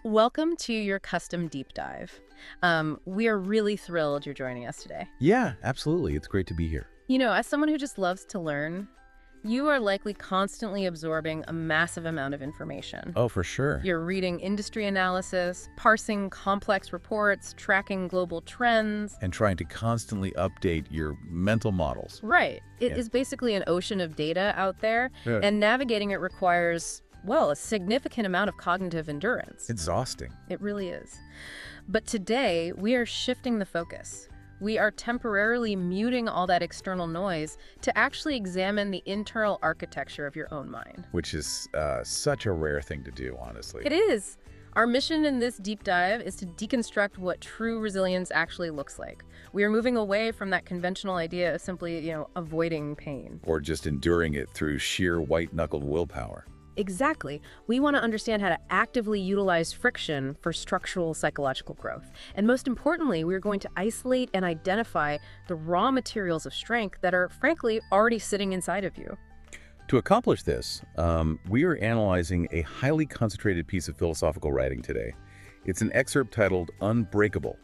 Welcome to your custom deep dive. We are really thrilled you're joining us today. Yeah, absolutely. It's great to be here. You know, as someone who just loves to learn, you are likely constantly absorbing a massive amount of information. Oh, for sure. You're reading industry analysis, parsing complex reports, tracking global trends. And trying to constantly update your mental models. Right. It Yeah. is basically an ocean of data out there, Yeah. and navigating it requires, well, a significant amount of cognitive endurance. Exhausting. It really is. But today, we are shifting the focus. We are temporarily muting all that external noise to actually examine the internal architecture of your own mind. Which is such a rare thing to do, honestly. It is. Our mission in this deep dive is to deconstruct what true resilience actually looks like. We are moving away from that conventional idea of simply, avoiding pain. Or just enduring it through sheer white-knuckled willpower. Exactly. We want to understand how to actively utilize friction for structural psychological growth. And most importantly, we're going to isolate and identify the raw materials of strength that are, frankly, already sitting inside of you. To accomplish this, we are analyzing a highly concentrated piece of philosophical writing today. It's an excerpt titled Unbreakable,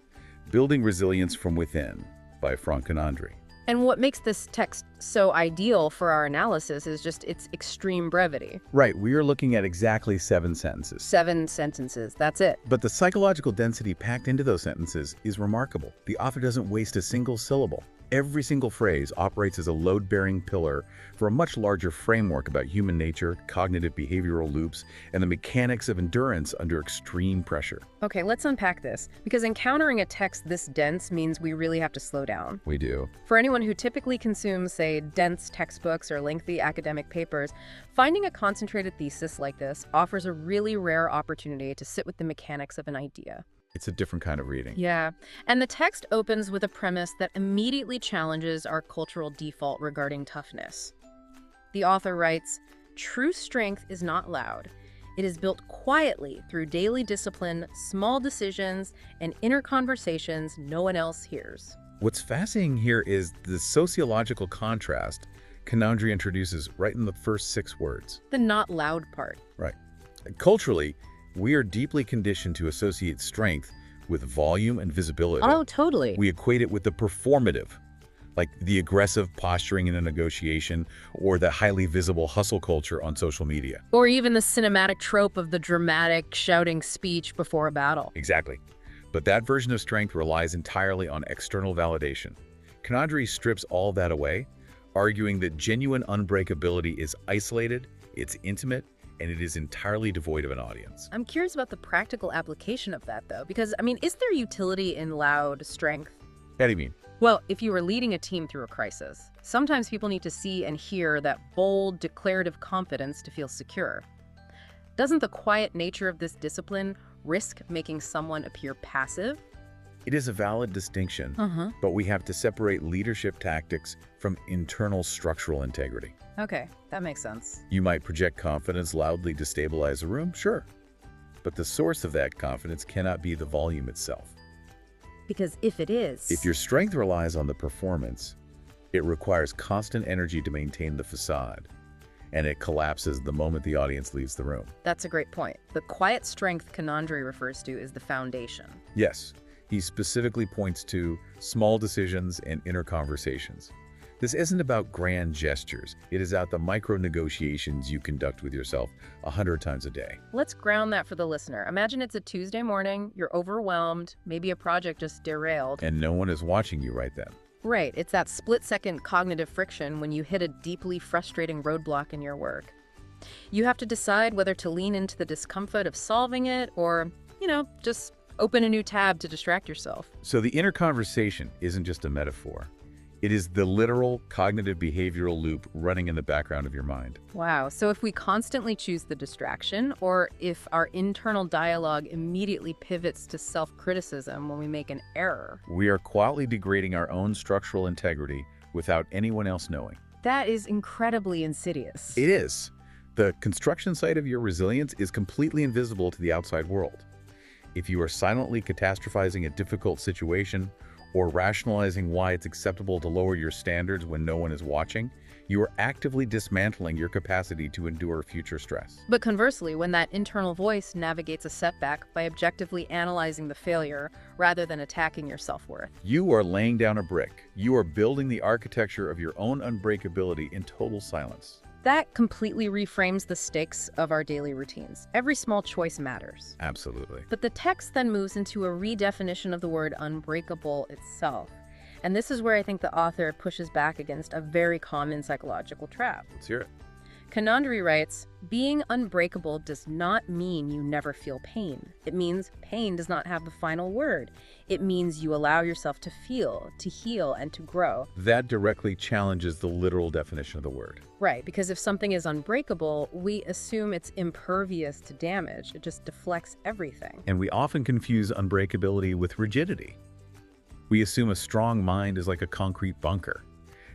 Building Resilience from Within by Frank Canandri. And what makes this text so ideal for our analysis is just its extreme brevity. Right, we are looking at exactly 7 sentences. 7 sentences, that's it. But the psychological density packed into those sentences is remarkable. The author doesn't waste a single syllable. Every single phrase operates as a load-bearing pillar for a much larger framework about human nature, cognitive behavioral loops, and the mechanics of endurance under extreme pressure. Okay, let's unpack this, because encountering a text this dense means we really have to slow down. We do. For anyone who typically consumes, say, dense textbooks or lengthy academic papers, finding a concentrated thesis like this offers a really rare opportunity to sit with the mechanics of an idea. It's a different kind of reading. Yeah, and the text opens with a premise that immediately challenges our cultural default regarding toughness. The author writes, "True strength is not loud. It is built quietly through daily discipline, small decisions, and inner conversations no one else hears." What's fascinating here is the sociological contrast Canandri introduces right in the first 6 words. The not loud part. Right. Culturally, we are deeply conditioned to associate strength with volume and visibility. Oh, totally. We equate it with the performative, like the aggressive posturing in a negotiation or the highly visible hustle culture on social media. Or even the cinematic trope of the dramatic shouting speech before a battle. Exactly. But that version of strength relies entirely on external validation. Canandri strips all that away, arguing that genuine unbreakability is isolated, it's intimate, and it is entirely devoid of an audience. I'm curious about the practical application of that, though, because, is there utility in loud strength? How do you mean? Well, if you were leading a team through a crisis, sometimes people need to see and hear that bold, declarative confidence to feel secure. Doesn't the quiet nature of this discipline risk making someone appear passive? It is a valid distinction, but we have to separate leadership tactics from internal structural integrity. Okay, that makes sense. You might project confidence loudly to stabilize a room, sure. But the source of that confidence cannot be the volume itself. Because if it is... If your strength relies on the performance, it requires constant energy to maintain the facade, and it collapses the moment the audience leaves the room. That's a great point. The quiet strength Canandri refers to is the foundation. Yes, he specifically points to small decisions and inner conversations. This isn't about grand gestures. It is about the micro-negotiations you conduct with yourself 100 times a day. Let's ground that for the listener. Imagine it's a Tuesday morning, you're overwhelmed, maybe a project just derailed. And no one is watching you right then. Right, it's that split-second cognitive friction when you hit a deeply frustrating roadblock in your work. You have to decide whether to lean into the discomfort of solving it or, just open a new tab to distract yourself. So the inner conversation isn't just a metaphor. It is the literal cognitive behavioral loop running in the background of your mind. Wow, so if we constantly choose the distraction, or if our internal dialogue immediately pivots to self-criticism when we make an error, We are quietly degrading our own structural integrity without anyone else knowing. that is incredibly insidious. It is. The construction site of your resilience is completely invisible to the outside world. If you are silently catastrophizing a difficult situation or rationalizing why it's acceptable to lower your standards when no one is watching, you are actively dismantling your capacity to endure future stress. But conversely, when that internal voice navigates a setback by objectively analyzing the failure rather than attacking your self-worth, You are laying down a brick. You are building the architecture of your own unbreakability in total silence. that completely reframes the stakes of our daily routines. Every small choice matters. Absolutely. But the text then moves into a redefinition of the word unbreakable itself. And this is where I think the author pushes back against a very common psychological trap. Let's hear it. Kanandri writes, being unbreakable does not mean you never feel pain. It means pain does not have the final word. It means you allow yourself to feel, to heal, and to grow. That directly challenges the literal definition of the word. Right, because if something is unbreakable, we assume it's impervious to damage. It just deflects everything. And we often confuse unbreakability with rigidity. We assume a strong mind is like a concrete bunker.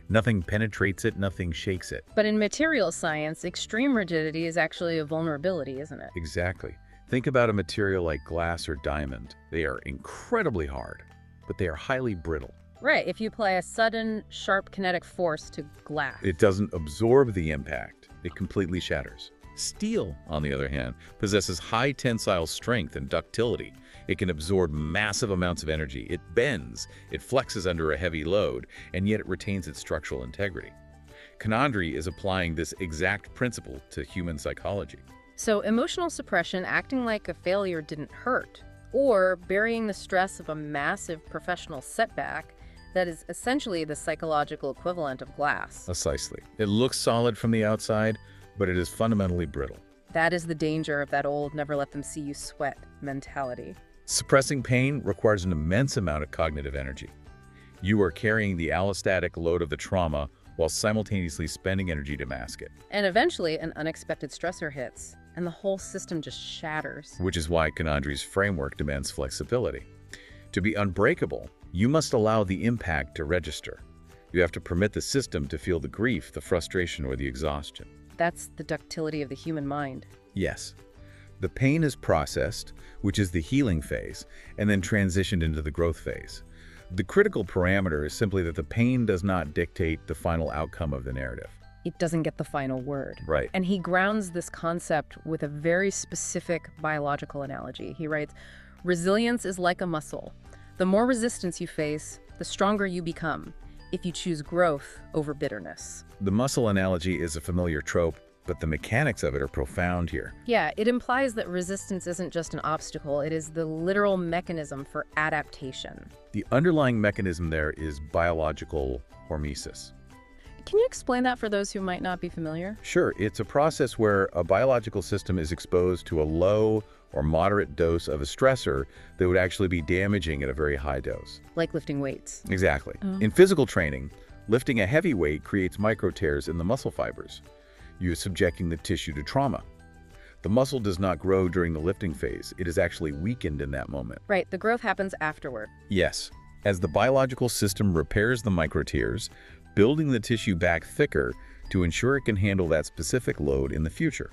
Nothing penetrates it, nothing shakes it. But in material science, extreme rigidity is actually a vulnerability, isn't it? Exactly. Think about a material like glass or diamond. They are incredibly hard, but they are highly brittle. Right, if you apply a sudden, sharp kinetic force to glass. It doesn't absorb the impact. It completely shatters. Steel, on the other hand, possesses high tensile strength and ductility. It can absorb massive amounts of energy. It bends, it flexes under a heavy load, and yet it retains its structural integrity. Kanandri is applying this exact principle to human psychology. So emotional suppression, acting like a failure didn't hurt, or burying the stress of a massive professional setback, that is essentially the psychological equivalent of glass. Precisely. It looks solid from the outside, but it is fundamentally brittle. That is the danger of that old never let them see you sweat mentality. Suppressing pain requires an immense amount of cognitive energy. You are carrying the allostatic load of the trauma while simultaneously spending energy to mask it. And eventually, an unexpected stressor hits, and the whole system just shatters. Which is why Kanandri's framework demands flexibility. To be unbreakable, you must allow the impact to register. You have to permit the system to feel the grief, the frustration, or the exhaustion. That's the ductility of the human mind. Yes. The pain is processed, which is the healing phase, and then transitioned into the growth phase. The critical parameter is simply that the pain does not dictate the final outcome of the narrative. It doesn't get the final word. Right. And he grounds this concept with a very specific biological analogy. He writes, resilience is like a muscle. The more resistance you face, the stronger you become if you choose growth over bitterness. The muscle analogy is a familiar trope, but the mechanics of it are profound here. Yeah, it implies that resistance isn't just an obstacle, it is the literal mechanism for adaptation. The underlying mechanism there is biological hormesis. Can you explain that for those who might not be familiar? Sure, it's a process where a biological system is exposed to a low or moderate dose of a stressor that would actually be damaging at a very high dose. Like lifting weights. Exactly. Oh. In physical training, lifting a heavy weight creates micro tears in the muscle fibers. You're subjecting the tissue to trauma. The muscle does not grow during the lifting phase. It is actually weakened in that moment. Right, the growth happens afterward. Yes. As the biological system repairs the micro tears, building the tissue back thicker to ensure it can handle that specific load in the future.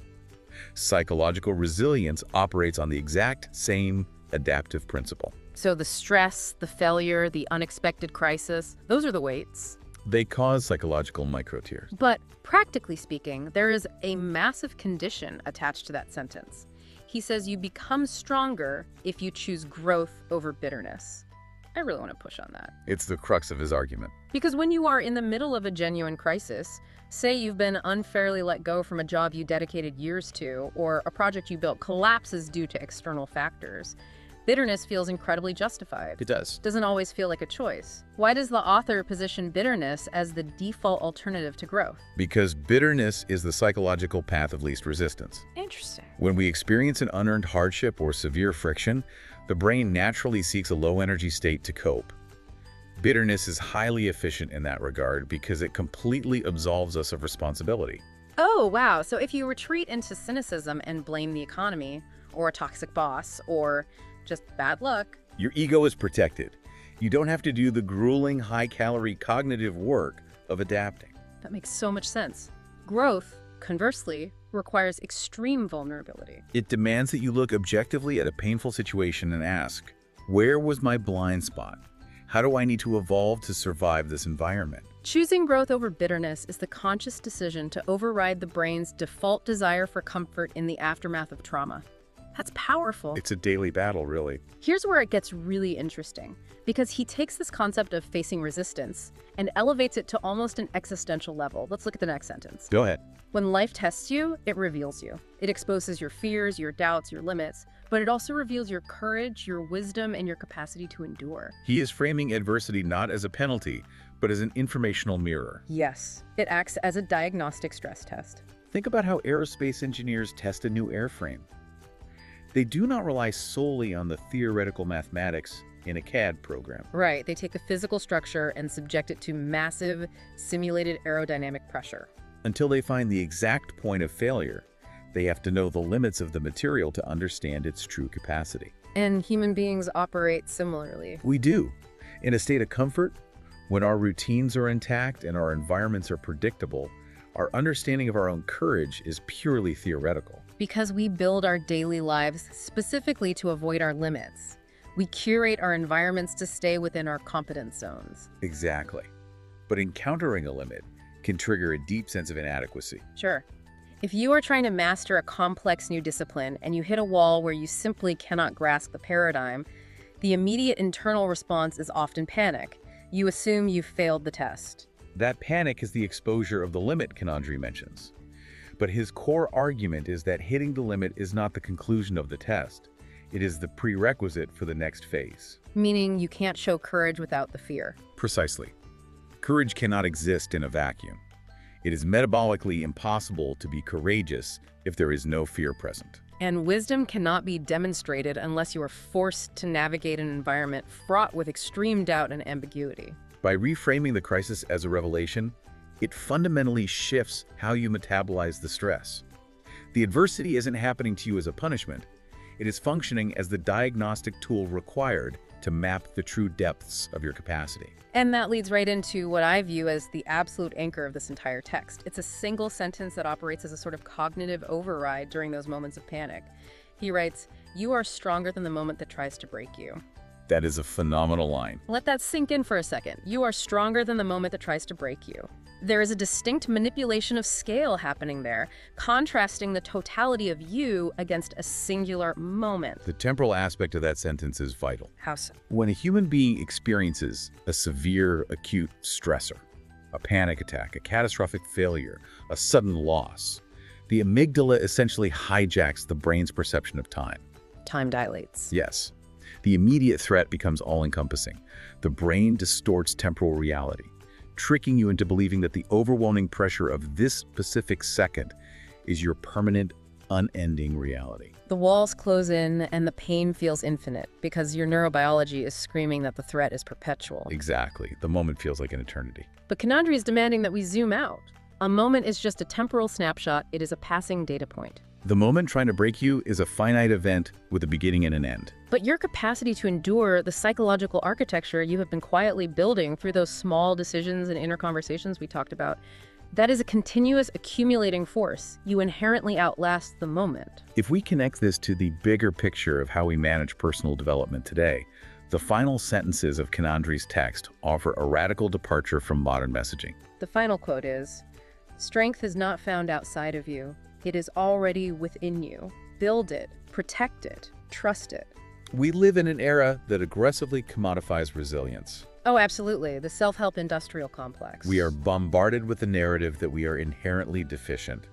Psychological resilience operates on the exact same adaptive principle. So the stress, the failure, the unexpected crisis, those are the weights. They cause psychological micro tears. But practically speaking, there is a massive condition attached to that sentence. He says you become stronger if you choose growth over bitterness. I really want to push on that. It's the crux of his argument. Because when you are in the middle of a genuine crisis, say you've been unfairly let go from a job you dedicated years to, or a project you built collapses due to external factors, bitterness feels incredibly justified. It does. Doesn't always feel like a choice. Why does the author position bitterness as the default alternative to growth? Because bitterness is the psychological path of least resistance. Interesting. When we experience an unearned hardship or severe friction, the brain naturally seeks a low-energy state to cope. Bitterness is highly efficient in that regard because it completely absolves us of responsibility. Oh, wow. So if you retreat into cynicism and blame the economy, or a toxic boss, or just bad luck, Your ego is protected. You don't have to do the grueling, high-calorie cognitive work of adapting. that makes so much sense. Growth, conversely, requires extreme vulnerability. It demands that you look objectively at a painful situation and ask, where was my blind spot? How do I need to evolve to survive this environment? Choosing growth over bitterness is the conscious decision to override the brain's default desire for comfort in the aftermath of trauma. That's powerful. It's a daily battle, really. Here's where it gets really interesting, because he takes this concept of facing resistance and elevates it to almost an existential level. Let's look at the next sentence. Go ahead. When life tests you, it reveals you. It exposes your fears, your doubts, your limits, but it also reveals your courage, your wisdom, and your capacity to endure. He is framing adversity not as a penalty, but as an informational mirror. Yes, it acts as a diagnostic stress test. Think about how aerospace engineers test a new airframe. They do not rely solely on the theoretical mathematics in a CAD program. Right, they take the physical structure and subject it to massive, simulated aerodynamic pressure. Until they find the exact point of failure, they have to know the limits of the material to understand its true capacity. And human beings operate similarly. We do. In a state of comfort, when our routines are intact and our environments are predictable, our understanding of our own courage is purely theoretical. Because we build our daily lives specifically to avoid our limits. We curate our environments to stay within our competence zones. Exactly. But encountering a limit can trigger a deep sense of inadequacy. Sure. If you are trying to master a complex new discipline and you hit a wall where you simply cannot grasp the paradigm, the immediate internal response is often panic. You assume you've failed the test. That panic is the exposure of the limit Kanandri mentions. But his core argument is that hitting the limit is not the conclusion of the test. It is the prerequisite for the next phase. Meaning you can't show courage without the fear. Precisely. Courage cannot exist in a vacuum. It is metabolically impossible to be courageous if there is no fear present. And wisdom cannot be demonstrated unless you are forced to navigate an environment fraught with extreme doubt and ambiguity. By reframing the crisis as a revelation, it fundamentally shifts how you metabolize the stress. The adversity isn't happening to you as a punishment. It is functioning as the diagnostic tool required to map the true depths of your capacity. And that leads right into what I view as the absolute anchor of this entire text. It's a single sentence that operates as a sort of cognitive override during those moments of panic. He writes, "You are stronger than the moment that tries to break you." That is a phenomenal line. Let that sink in for a second. You are stronger than the moment that tries to break you. There is a distinct manipulation of scale happening there, contrasting the totality of you against a singular moment. The temporal aspect of that sentence is vital. How so? When a human being experiences a severe, acute stressor, a panic attack, a catastrophic failure, a sudden loss, the amygdala essentially hijacks the brain's perception of time. Time dilates. Yes. The immediate threat becomes all-encompassing. The brain distorts temporal reality, tricking you into believing that the overwhelming pressure of this specific second is your permanent, unending reality. The walls close in and the pain feels infinite because your neurobiology is screaming that the threat is perpetual. Exactly. The moment feels like an eternity. But Kanandri is demanding that we zoom out. A moment is just a temporal snapshot. It is a passing data point. The moment trying to break you is a finite event with a beginning and an end. But your capacity to endure the psychological architecture you have been quietly building through those small decisions and inner conversations we talked about, that is a continuous accumulating force. You inherently outlast the moment. If we connect this to the bigger picture of how we manage personal development today, the final sentences of Kanandri's text offer a radical departure from modern messaging. The final quote is, "Strength is not found outside of you. It is already within you. Build it, protect it, trust it." We live in an era that aggressively commodifies resilience. Oh, absolutely. The self-help industrial complex. We are bombarded with the narrative that we are inherently deficient,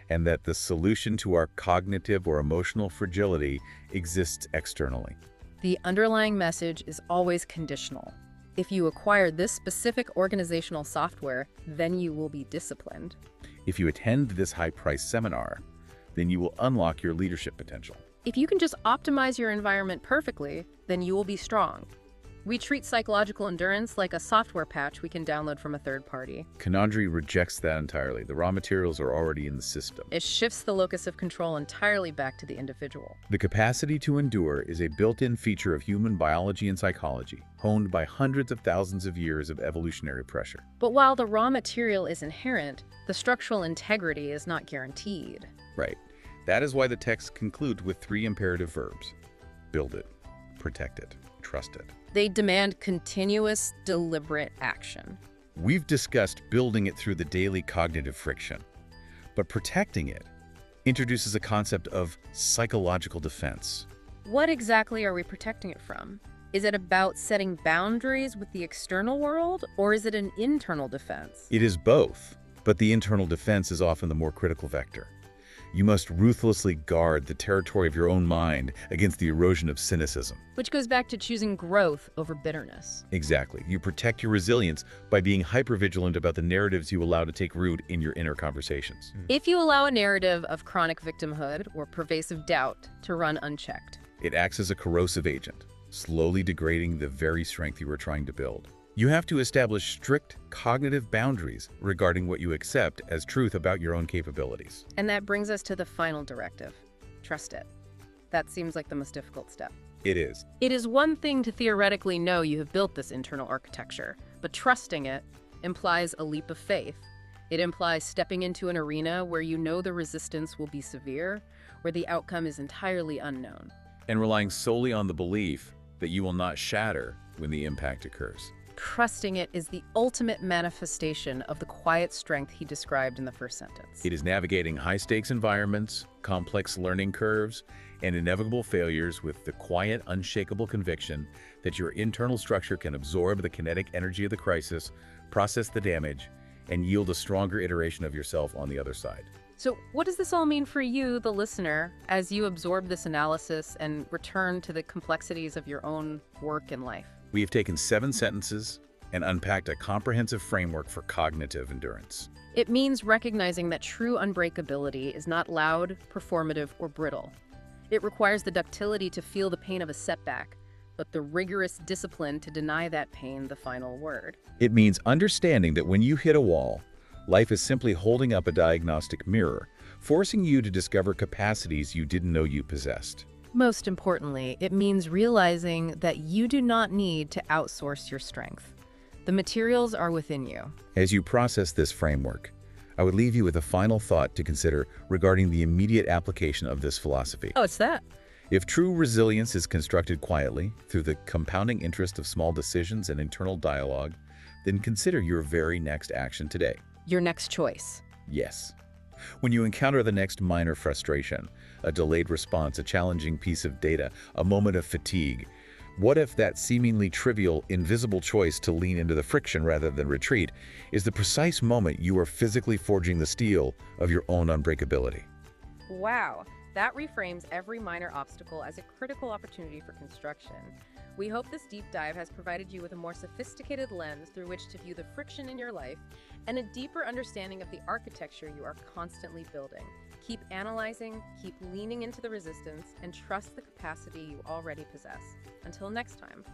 and that the solution to our cognitive or emotional fragility exists externally. The underlying message is always conditional. If you acquire this specific organizational software, then you will be disciplined. If you attend this high-priced seminar, then you will unlock your leadership potential. If you can just optimize your environment perfectly, then you will be strong. We treat psychological endurance like a software patch we can download from a third party. Kanandri rejects that entirely. The raw materials are already in the system. It shifts the locus of control entirely back to the individual. The capacity to endure is a built-in feature of human biology and psychology, honed by hundreds of thousands of years of evolutionary pressure. But while the raw material is inherent, the structural integrity is not guaranteed. Right. That is why the text concludes with 3 imperative verbs. Build it, protect it, trust it. They demand continuous, deliberate action. We've discussed building it through the daily cognitive friction, but protecting it introduces a concept of psychological defense. What exactly are we protecting it from? Is it about setting boundaries with the external world, or is it an internal defense? It is both, but the internal defense is often the more critical vector. You must ruthlessly guard the territory of your own mind against the erosion of cynicism. Which goes back to choosing growth over bitterness. Exactly. You protect your resilience by being hypervigilant about the narratives you allow to take root in your inner conversations. If you allow a narrative of chronic victimhood or pervasive doubt to run unchecked, it acts as a corrosive agent, slowly degrading the very strength you are trying to build. You have to establish strict cognitive boundaries regarding what you accept as truth about your own capabilities. And that brings us to the final directive. Trust it. That seems like the most difficult step. It is. It is one thing to theoretically know you have built this internal architecture, but trusting it implies a leap of faith. It implies stepping into an arena where you know the resistance will be severe, where the outcome is entirely unknown. And relying solely on the belief that you will not shatter when the impact occurs. Trusting it is the ultimate manifestation of the quiet strength he described in the first sentence. It is navigating high-stakes environments, complex learning curves, and inevitable failures with the quiet, unshakable conviction that your internal structure can absorb the kinetic energy of the crisis, process the damage, and yield a stronger iteration of yourself on the other side. So what does this all mean for you, the listener, as you absorb this analysis and return to the complexities of your own work and life? We have taken 7 sentences and unpacked a comprehensive framework for cognitive endurance. It means recognizing that true unbreakability is not loud, performative, or brittle. It requires the ductility to feel the pain of a setback, but the rigorous discipline to deny that pain the final word. It means understanding that when you hit a wall, life is simply holding up a diagnostic mirror, forcing you to discover capacities you didn't know you possessed. Most importantly, it means realizing that you do not need to outsource your strength. The materials are within you. As you process this framework, I would leave you with a final thought to consider regarding the immediate application of this philosophy. Oh, it's that. If true resilience is constructed quietly through the compounding interest of small decisions and internal dialogue, then consider your very next action today. Your next choice. Yes. When you encounter the next minor frustration, a delayed response, a challenging piece of data, a moment of fatigue, what if that seemingly trivial, invisible choice to lean into the friction rather than retreat is the precise moment you are physically forging the steel of your own unbreakability? Wow, that reframes every minor obstacle as a critical opportunity for construction. We hope this deep dive has provided you with a more sophisticated lens through which to view the friction in your life and a deeper understanding of the architecture you are constantly building. Keep analyzing, keep leaning into the resistance, and trust the capacity you already possess. Until next time.